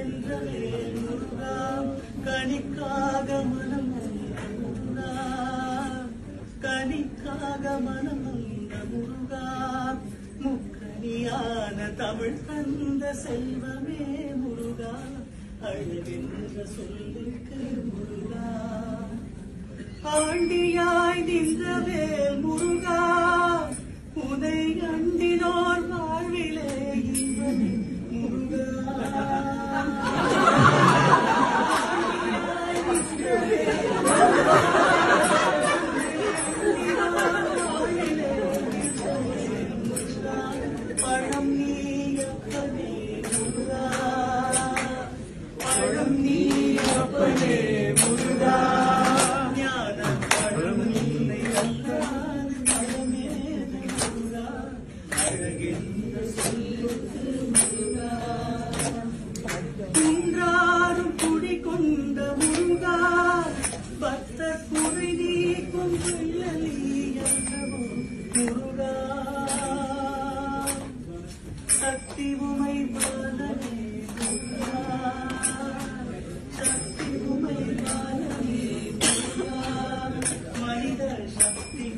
வென்றவே முருகா கனிக்காக மனம் முருகா கனிக்காக மனம் முருகா முக்கனியான தமிழ் தந்த செல்வமே முருகா அழகென்ற சொல்லுக்கு முருகா ஆண்டியாய் நின்றவே முருகா உனை அண்டினோர் வாழ்விலே இன்பமே முருகா பழம் நீயப்பனே முருகா பழம் நீயப்பனே முருகா ஞான பழம் இல்லை அல்லாது பழமே முருகா அழகென்ற சொல்லுக்கு முருகா குன்றாரும் குடி கொண்ட முருகா பக்தர் குறை நீக்கும் வெள்ளலி அல்லவோ முருகா சக்தி உமை பாலனே முருகா சக்தி உமை பாலனே முருகா மனித சக்தி